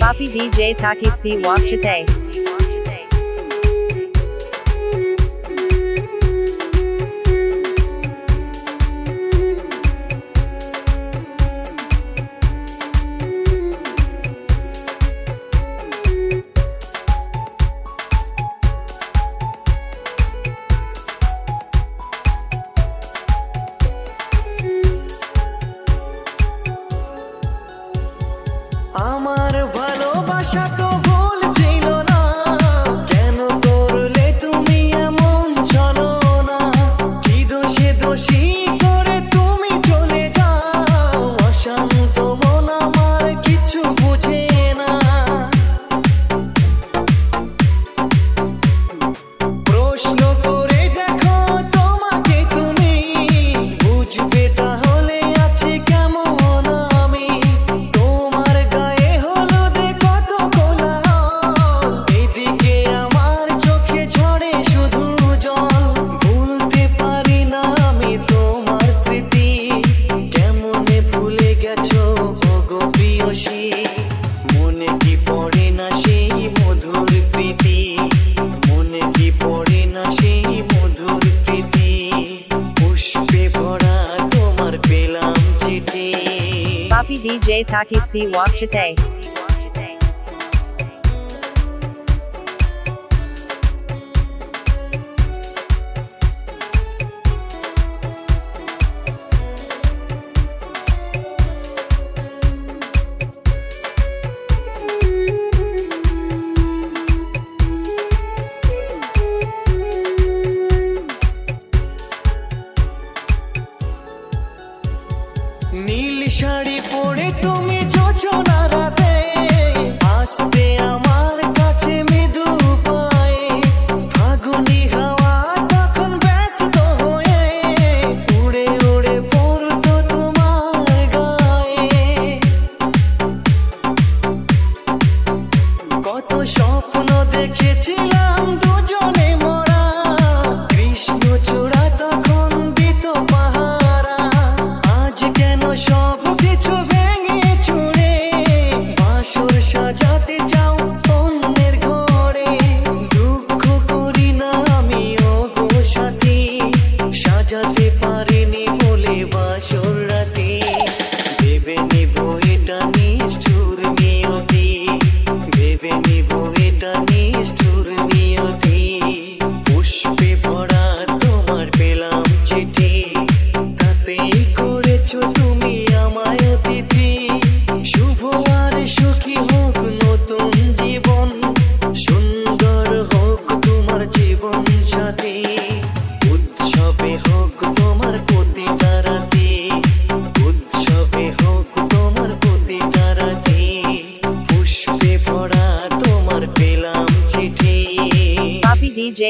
Papi DJ Takif si Wakshite. আমার ভালোবাসা তো ভুল ছিল না, কেন করলে তুমি এমন চলো না? কি দোষে দোষী করে তুমি চলে যাও, অশান্ত মন আমার কিছু বুঝে না। প্রশ্ন করে দেখো তোমাকে তুমি, বুঝবে তাহলে আছে কেমন আমি। তোমার গায়ে হলুদে কত কোলাহল, এদিকে আমার চোখে ঝরে শুধু জল। ভুলতে পারি না আমি তোমার স্মৃতি, কেমনে ভুলে গেছো ওগো প্রিয়সী। মনে কি পড়ে না সেই মধুর প্রীতি, মনে কি পড়ে না সেই মধুর প্রীতি। পুষ্পে ভরা তোমার পেলাম চিঠি। Papi DJ Takif si Wakshite. নীল শাড়ি পরে তুমি যোজনা রাতে আসতে আমার কাছে মৃদু পায়ে। ফাগুনি হাওয়া তখন ব্যস্ত হয়ে উড়ে উড়ে পড়তো তোমার গায়ে। কত স্বপ্ন দেখেছিলাম দুজনে মোরা, কৃষ্ণচূড়া তখন দিত পাহারা। আজ কেন সব কিছু ভেঙে চুরে, বাসর সাজাতে চাও অন্যের ঘরে। দুঃখ করি না আমি ওগো সাথী, সাজাতে পারিনি বলে বাসর রাতে। ভেবে নিব এটা নিষ্ঠুর নিয়তি, ভেবে নিব এটা নিষ্ঠুর নিয়তি। পুষ্পে ভরা তোমার পেলাম চিঠি, তাতেই করেছো তুমি আমায় অতিথি। শুভ আর সুখী হোক নতুন জীবন, সুন্দর হোক তোমার জীবন সাথী। উৎসবে হোক তোমার প্রতিটা রাতি, উৎসবে হোক তোমার প্রতিটা রাতি। পুষ্পে ভরা তোমার পেলাম চিঠি। Papi DJ.